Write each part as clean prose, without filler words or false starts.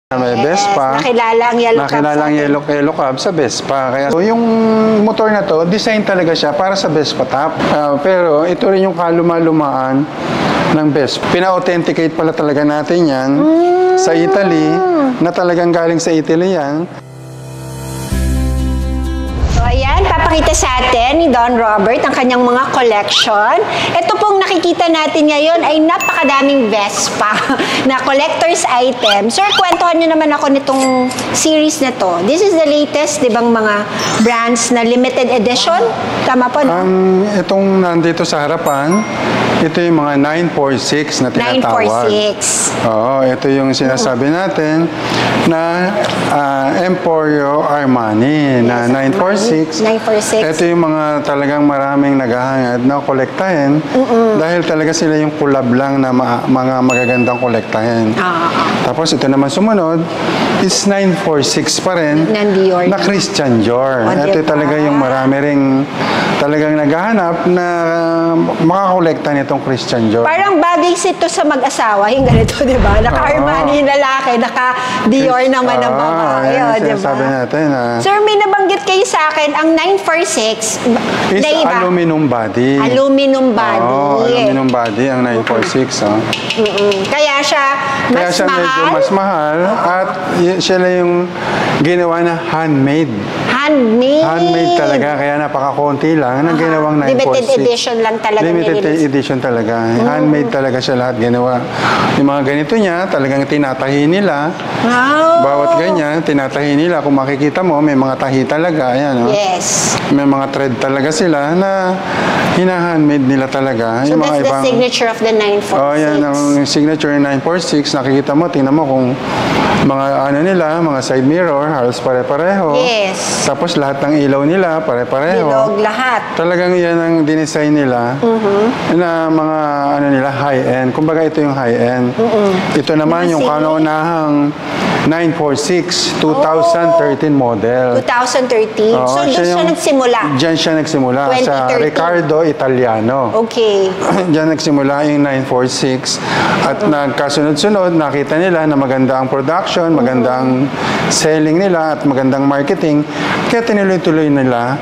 May Vespa. Nakilala ang Yellow Cab sa Vespa. Kaya so, yung motor na to, design talaga siya para sa Vespa top. Pero ito rin yung kaluma-lumaan ng Vespa. Pina-authenticate pala talaga natin yan sa Italy, na talagang galing sa Italy yan. Ayan, papakita sa atin ni Don Robert ang kanyang mga collection. Ito pong nakikita natin ngayon ay napakadaming Vespa na collector's item. Sir, kwentuhan nyo naman ako nitong series na to. This is the latest, di bang mga brands na limited edition? Tama po, no? Itong nandito sa harapan, ito yung mga 946 na tinatawag. 946. Oo, ito yung sinasabi natin na Emporio Armani na 946. 946. Ito yung mga talagang maraming naghahangad na kolektahin dahil talaga sila yung collab lang na mga magagandang kolektahin. Tapos ito naman sumunod is 946 pa rin na Christian Dior. Ito talaga yung marami ring talagang naghahanap na makakolekta nitong Christian Dior. Parang bagay ito sa mag-asawa, yung ganito, di ba? Naka-Armani yung lalaki, naka-Dior naman ang babae, di ba? Sabi natin, Sir, may nabanggit kayo sa akin, ang 946, is aluminum body. Aluminum body. Aluminum body ang 946. Kaya siya mas mahal. Medyo mas mahal at siya lang yung ginawa na handmade. Handmade talaga, kaya napaka-konti lang nang ginawang 946. Limited edition lang talaga. Limited edition talaga. Handmade talaga siya lahat ginawa. Yung mga ganito niya, talagang tinatahi nila. Bawat ganyan, tinatahi nila. Kung makikita mo, may mga tahi talaga. Ayan, Yes. May mga thread talaga sila na hina-handmade nila talaga. So yung that's the signature of the 946. Yan ang signature 946. Nakikita mo, tingnan mo kung mga ano nila, mga side mirror, halos pare-pareho. Yes. Tapos lahat ng ilaw nila, pare-pareho. Bilog lahat. Talagang yan ang dinesign nila na mga ano nila, high-end. Kumbaga ito yung high-end. Ito naman yung kauna-unahang 946, 2013 model. 2013? So doon siya nagsimula? Diyan siya nagsimula. Sa Riccardo Italiano. Okay. Diyan nagsimula yung 946. At nagkasunod-sunod, nakita nila na maganda ang production, maganda ang selling nila, at magandang marketing. Kaya tinuloy-tuloy nila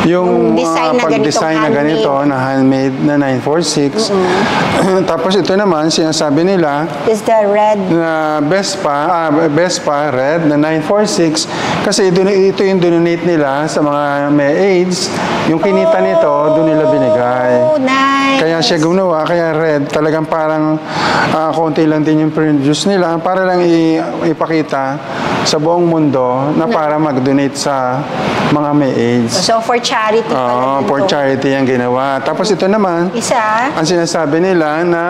yung pag-design na ganito na handmade na 946. Tapos ito naman, sinasabi nila is the red na Vespa red na 946 kasi ito yung donate nila sa mga may AIDS. Yung kinita nito, doon nila binigay. Nice. Kaya siya gumawa, kaya red. Talagang parang konti lang din yung produce nila para lang ipakita sa buong mundo na para mag-donate sa mga may AIDS. So for charity pala dito. For charity ang ginawa. Tapos ito naman, ang sinasabi nila na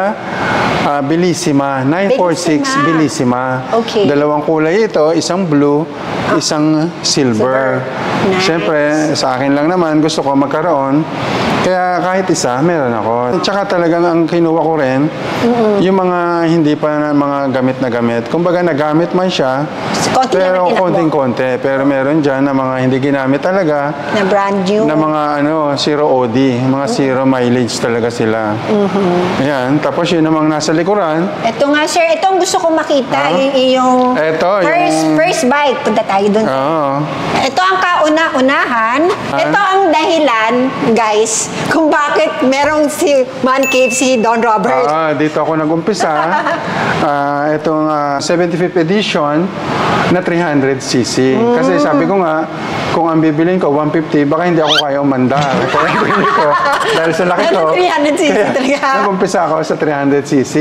Bellissima, 946 Bellissima. Okay. Dalawang kulay ito, isang blue, isang silver. Nice. Siyempre, sa akin lang naman, gusto ko magkaroon. Kaya kahit isa, meron ako. Tsaka talagang ang kinuha ko rin, yung mga hindi pa na mga gamit na gamit. Kumbaga nagamit man siya, pero konting-konti. Pero meron dyan na mga hindi ginamit talaga. Na brand new. Na mga zero OD, mga zero mileage talaga sila. Ayan, tapos yun namang nasa likuran. Ito nga sir, ito ang gusto kong makita. Yung first bike. Punta tayo dun. Ito ang kauna-unahan. Ito ang dahilan, guys, kung bakit merong si Man Cave, si Don Robert. Dito ako nag-umpisa. Itong 75th edition na 300cc. Kasi sabi ko nga, kung ang bibilin ko 150, baka hindi ako kaya umandar. Kaya bilhin ko, dahil sa laki ko, 300cc talaga. Nag-umpisa ako sa 300cc.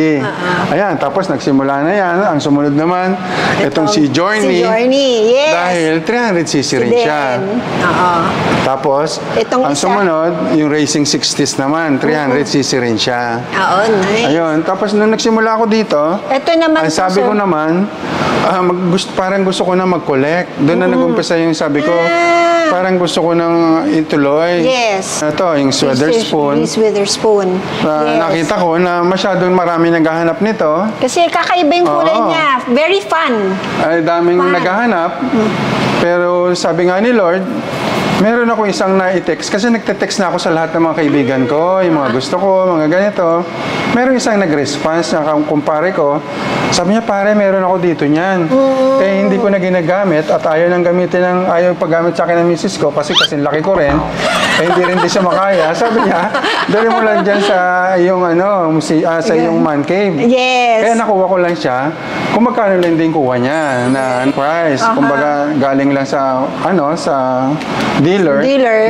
Ayan, tapos nagsimula na yan. Ang sumunod naman, itong si Journey. Si Journey, yes. Dahil 300cc rin siya. Tapos, ang sumunod, yung Racing 60s naman, 300cc rin siya. Nice. Ayun, tapos nung nagsimula ako dito, ito naman sabi ko naman, parang gusto ko na mag-collect. Doon na nag-umpisa yung sabi ko, parang gusto ko nang ituloy. Yes. Ito, yung Witherspoon. Witherspoon. Nakita ko na masyadong marami naghahanap nito. Kasi kakaiba yung kulay niya. Very fun. Ay, daming naghahanap. Pero sabi nga ni Lord, Meron ako isang na-text kasi nagte-text na ako sa lahat ng mga kaibigan ko, yung mga gusto ko, mga ganito. Meron isang nag-response na kumpare ko. Sabi niya, pare, meron ako dito niyan. Eh, hindi ko na ginagamit at ayaw ayaw paggamit sa akin ng misis ko kasi laki ko rin. Eh, hindi rin siya makaya. Sabi niya, dali mo lang dyan sa iyong, sa iyong man cave. Yes. Kaya nakuha ko lang siya. Kung magkano lang din kuha niya na price. Kumbaga, galing lang sa, sa dealer.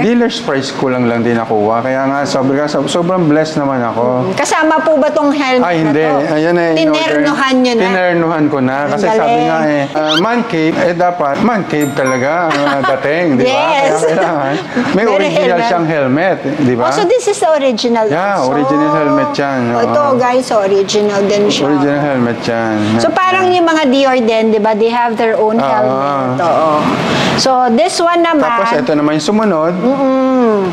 Dealer's price ko lang din nakuha. Kaya nga, sobrang blessed naman ako. Kasama po ba tong helmet Ay, hindi. na to? Ayan eh. Tinernuhan nyo na? Tinernuhan ko na. Kasi Galing. sabi nga man cave, dapat man cave talaga ang dating, di ba? Yes. Kaya kailangan. May Very original helmet. siyang helmet, di ba? Oh, so this is the original Yeah, also. original helmet yan. Ito guys, original din siya. Original helmet yan. So parang yung mga Dior din, di ba? They have their own helmet. Oo. So this one naman. Tapos ito naman yung sumunod,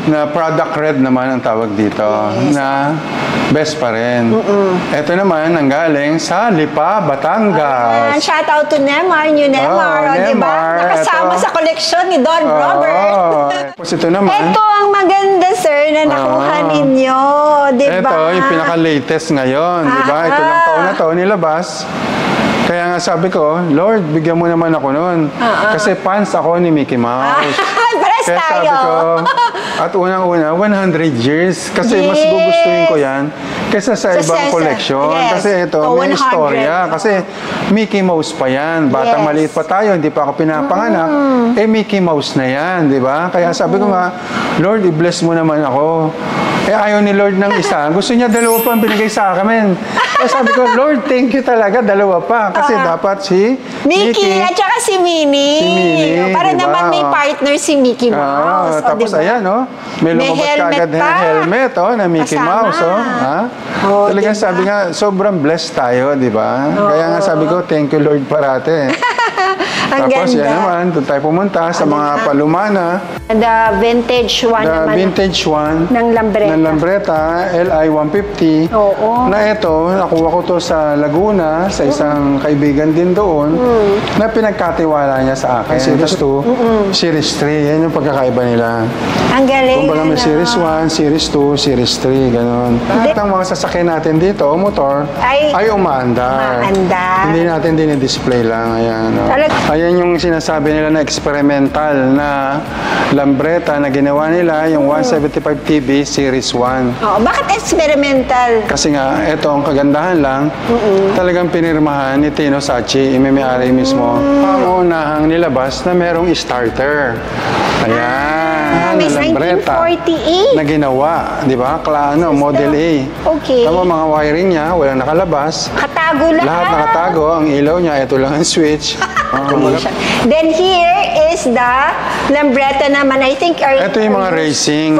na product red naman ang tawag dito, na best pa rin. Ito naman, nanggaling sa Lipa, Batangas. Shout out to Nemar, new Nemar, Oh, di ba? Nemar. Nakasama Ito. sa koleksyon ni Don Robert. Tapos ito naman. Ito ang maganda, sir, na nakuha ninyo, di ba? Ito, yung pinaka-latest ngayon, di ba? Ito lang taon na to, nilabas. Kaya nga sabi ko, Lord, bigyan mo naman ako nun. Kasi fans ako ni Mickey Mouse. Pares Kaya sabi tayo. ko, at unang-una, 100 years. Kasi mas Yes. gugustuhin ko yan kaysa sa ibang Sa- collection. yes. Kasi ito, Oh, may 100. istorya. Kasi Mickey Mouse pa yan. Batang Yes. maliit pa tayo, hindi pa ako pinapanganak. Eh, Mickey Mouse na yan, di ba? Kaya sabi ko nga, Lord, i-bless mo naman ako. Eh, ayaw ni Lord ng isa. Gusto niya dalawa pa ang binigay sa akin. Kaya sabi ko, Lord, thank you talaga, dalawa pa. Kasi dapat si Mickey at saka si Minnie. Si Minnie, Para di ba? naman may partner si Mickey Mouse. Tapos diba? ayan, may May lumabas helmet kagad na pa. helmet, na Mickey Kasama. Mouse, ha? Talagang diba? sabi nga, sobrang blessed tayo, di ba? Kaya nga sabi ko, thank you Lord parate. Ang Tapos ganda. yan naman, doon tayo pumunta sa mga palumana. The vintage one The naman. vintage one Ng Lambretta. ng Lambretta, LI 150. Oo. Na ito, nakuha ko to sa Laguna, sa isang kaibigan din doon, na pinagkatiwala niya sa akin. Series 2, Series 3. Yan yung pagkakaiba nila. Ang galing. Kumbaga may ano? Series 1, Series 2, Series 3, gano'n. Lahat ng mga sasakyan natin dito, motor, ay umaandar. Umaandar. Hindi natin dinidisplay lang. Ayan, Ayan yung sinasabi nila na experimental na Lambretta na ginawa nila, yung 175 TB Series 1. Oo, bakit experimental? Kasi nga, ito ang kagandahan lang, talagang pinirmahan ni Tino Sachi, may-ari mismo, ang unahang nilabas na merong starter. Ayan, May Lambretta 1948. na ginawa, di ba? Model A. Okay. Tama mga wiring niya, walang nakalabas. Katago lang. Lahat nakatago, ang ilaw niya, ito lang ang switch. Then here is the Lambretta naman. I think Ito yung mga racing.